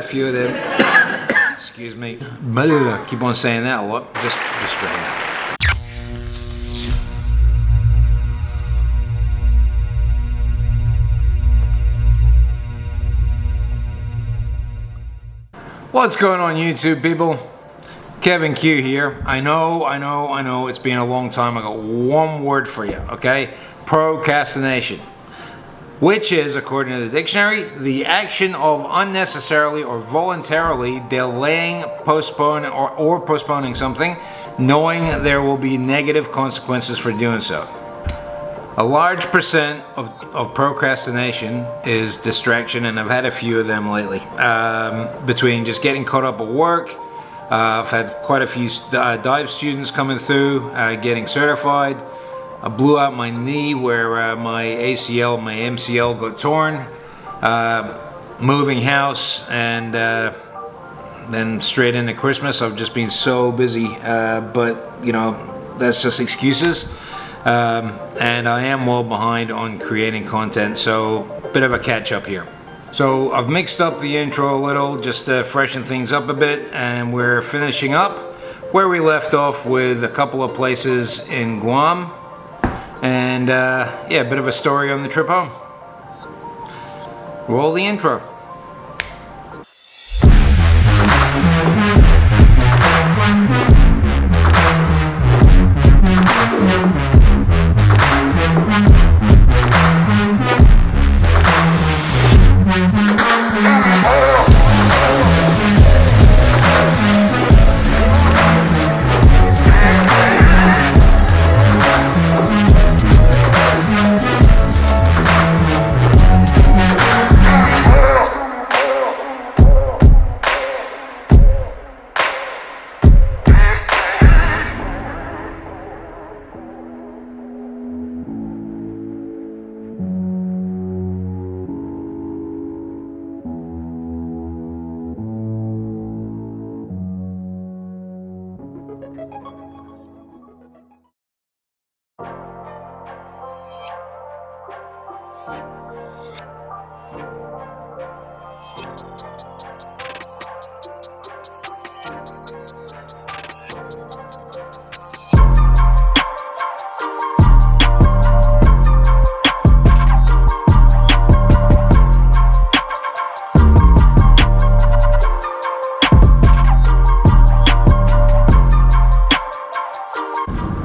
A few of them. Excuse me. Keep on saying that a lot. Just right now. What's going on, YouTube people? Kevin Q here. I know it's been a long time. I got one word for you, okay? Procrastination. Which is, according to the dictionary, the action of unnecessarily or voluntarily delaying, postponing, or postponing something, knowing there will be negative consequences for doing so. A large percent of procrastination is distraction, and I've had a few of them lately. Between just getting caught up at work, I've had quite a few dive students coming through, getting certified. I blew out my knee where my ACL, my MCL got torn, moving house, and then straight into Christmas. I've just been so busy, but you know, that's just excuses. And I am well behind on creating content, so bit of a catch up here. So I've mixed up the intro a little, just to freshen things up a bit, and we're finishing up where we left off with a couple of places in Guam. And yeah, a bit of a story on the trip home. Roll the intro.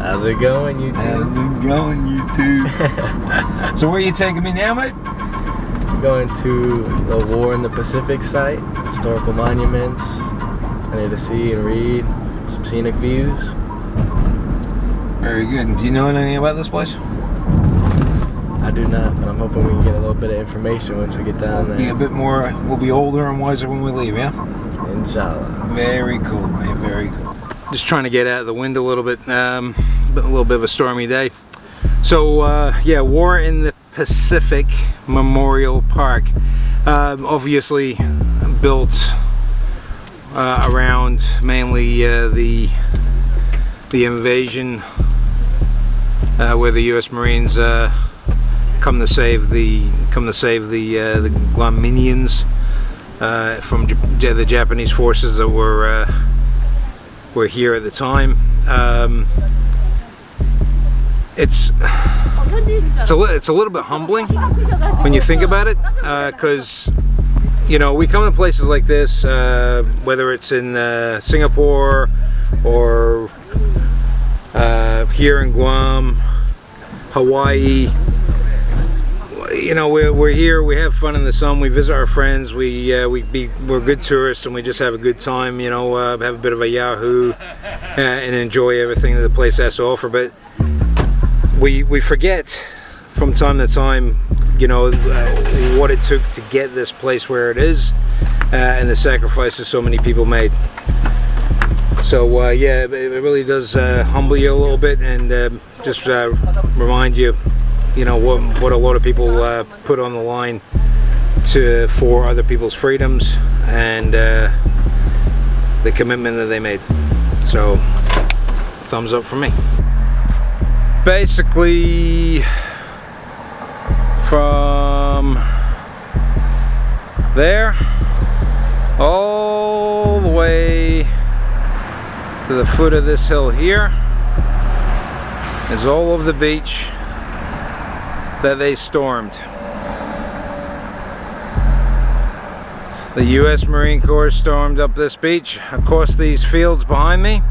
How's it going, YouTube? How's it going, YouTube? So where are you taking me now, mate? Going to the War in the Pacific site, historical monuments. I need to see and read some scenic views. Very good. Do you know anything about this place? I do not, but I'm hoping we can get a little bit of information once we get down there. Be a bit more. We'll be older and wiser when we leave, yeah? Inshallah. Very cool, mate. Very cool. Just trying to get out of the wind a little bit. A little bit of a stormy day. So yeah, War in the Pacific Memorial Park, obviously built around mainly the invasion, where the U.S. Marines come to save the Guaminians from the Japanese forces that were here at the time. It's a little bit humbling when you think about it, because you know, we come to places like this, whether it's in Singapore or here in Guam, Hawaii. You know, we're here, we have fun in the sun, we visit our friends, we're good tourists, and we just have a good time, you know, have a bit of a yahoo and enjoy everything that the place has to offer. But we forget from time to time, you know, what it took to get this place where it is, and the sacrifices so many people made. So yeah, it really does humble you a little bit, and just remind you, you know, what a lot of people put on the line for other people's freedoms, and the commitment that they made. So thumbs up for me. Basically, from there all the way to the foot of this hill here is all of the beach that they stormed. The U.S. Marine Corps stormed up this beach across these fields behind me.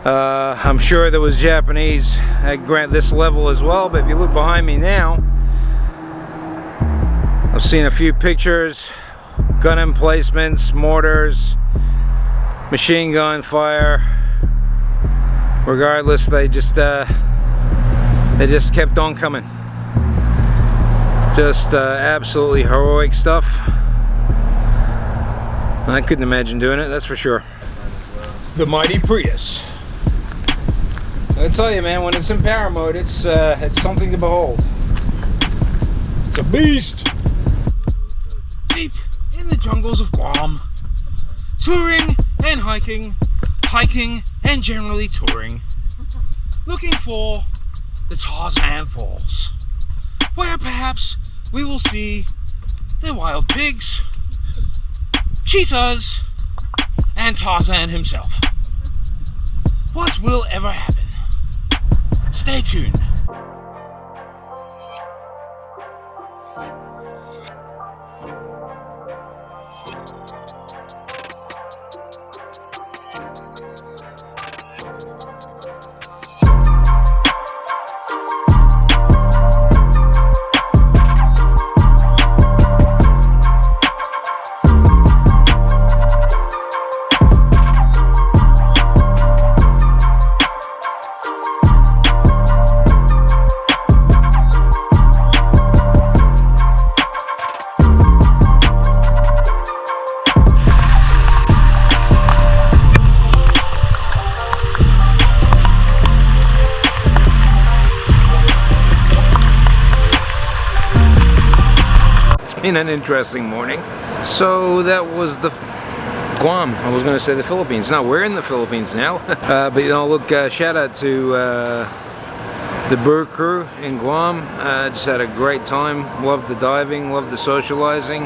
I'm sure there was Japanese at this level as well, but if you look behind me now, I've seen a few pictures, gun emplacements, mortars, machine gun fire. Regardless, they just kept on coming. Just absolutely heroic stuff. I couldn't imagine doing it, that's for sure. The mighty Prius. I tell you, man, when it's in power mode, it's something to behold. It's a beast. Deep in the jungles of Guam, touring and hiking and generally touring, looking for the Tarzan Falls, where perhaps we will see the wild pigs, cheetahs, and Tarzan himself. What will ever happen? Stay tuned. Been an interesting morning. So that was the Guam. I was going to say the Philippines. No, we're in the Philippines now. But you know, look, shout out to the Brew crew in Guam. Just had a great time. Loved the diving. Loved the socializing.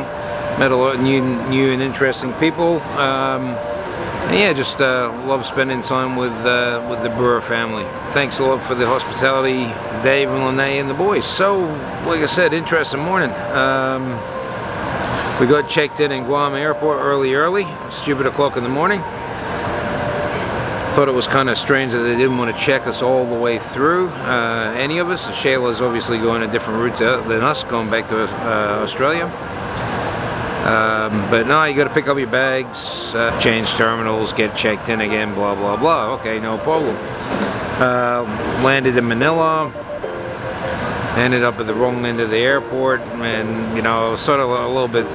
Met a lot of new and interesting people. And yeah, just love spending time with the Brewer family. Thanks a lot for the hospitality, Dave and Lene and the boys. So, like I said, interesting morning. We got checked in Guam Airport early, stupid o'clock in the morning. Thought it was kind of strange that they didn't want to check us all the way through, any of us. Shayla's obviously going a different route than us, going back to Australia. But no, you got to pick up your bags, change terminals, get checked in again, blah blah blah. Okay, no problem. Landed in Manila, ended up at the wrong end of the airport, and you know, I was sort of a little bit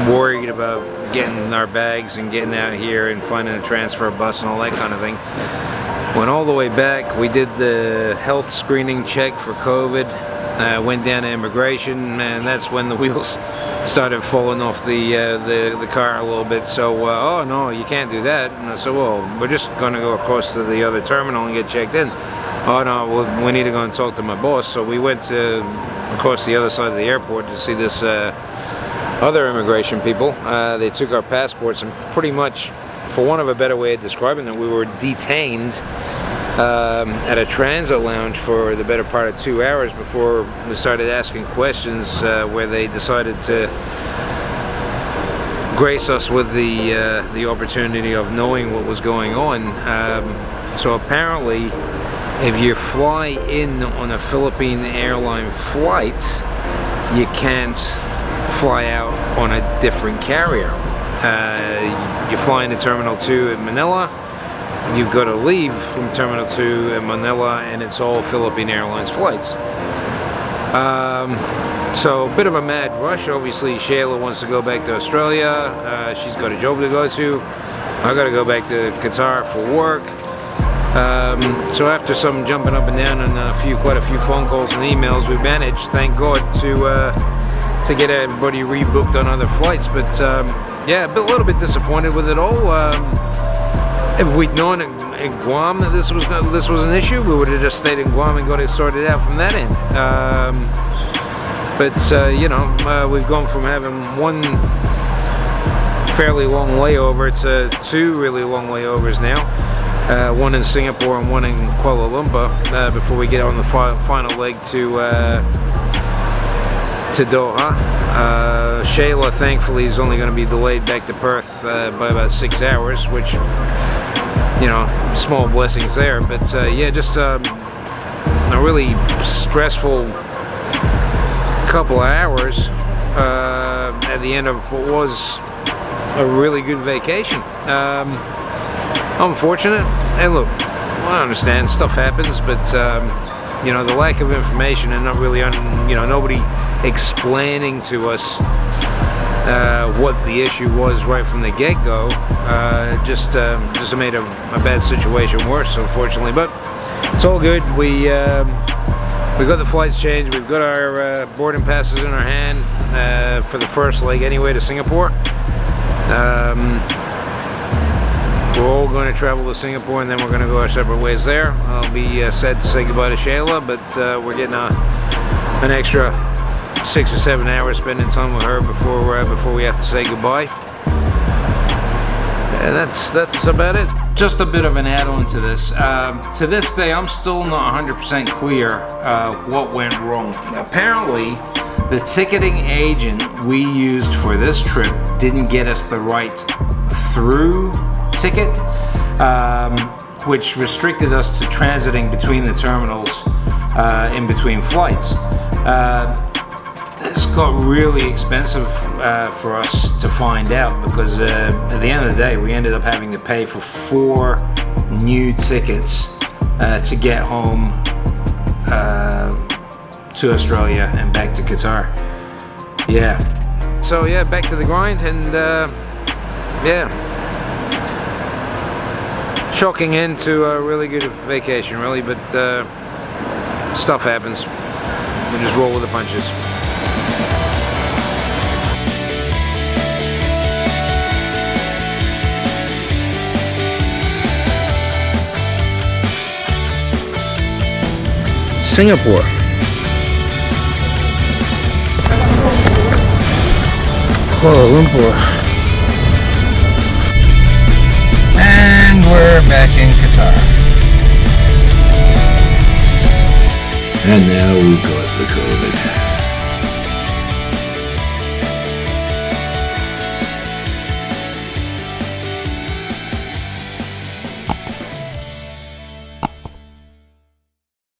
worried about getting our bags and getting out here and finding a transfer bus and all that kind of thing. Went all the way back. We did the health screening check for COVID. Went down to immigration, and that's when the wheels started falling off the car a little bit. So, oh no, you can't do that. And I said, well, we're just going to go across to the other terminal and get checked in. Oh no, well, we need to go and talk to my boss. So we went across the other side of the airport to see this other immigration people. They took our passports, and pretty much, for want of a better way of describing it, we were detained at a transit lounge for the better part of 2 hours before we started asking questions, where they decided to grace us with the opportunity of knowing what was going on. So apparently, if you fly in on a Philippine airline flight, you can't fly out on a different carrier. You fly into Terminal 2 in Manila, you've got to leave from Terminal 2 in Manila, and it's all Philippine Airlines flights. So a bit of a mad rush. Obviously Shayla wants to go back to Australia. She's got a job to go to. I got to go back to Qatar for work. So after some jumping up and down and quite a few phone calls and emails, we managed, thank God, to get everybody rebooked on other flights. But yeah, a little bit disappointed with it all. If we'd known in Guam that this was an issue, we would have just stayed in Guam and got it sorted out from that end. But you know, we've gone from having one fairly long layover. It's two really long layovers now. One in Singapore and one in Kuala Lumpur before we get on the final leg to Doha. Shayla, thankfully, is only going to be delayed back to Perth by about 6 hours, which, you know, small blessings there. But yeah, just a really stressful couple of hours at the end of what was a really good vacation. Unfortunate, and look, I understand stuff happens, but you know, the lack of information and not really, you know, nobody explaining to us what the issue was right from the get-go, just made a bad situation worse, unfortunately. But it's all good. We got the flights changed. We've got our boarding passes in our hand for the first leg anyway to Singapore. We're all going to travel to Singapore, and then we're going to go our separate ways there. I'll be sad to say goodbye to Shayla, but we're getting an extra 6 or 7 hours spending time with her before we have to say goodbye. And that's about it. Just a bit of an add-on to this. To this day, I'm still not 100% clear what went wrong. Apparently, the ticketing agent we used for this trip didn't get us the right through ticket, which restricted us to transiting between the terminals in between flights. This got really expensive for us to find out, because at the end of the day we ended up having to pay for 4 new tickets to get home to Australia and back to Qatar. Yeah. So yeah, back to the grind, and yeah. Shocking end to a really good vacation, really, but stuff happens. We just roll with the punches. Singapore. Kuala Lumpur. And we're back in Qatar. And now we got the COVID.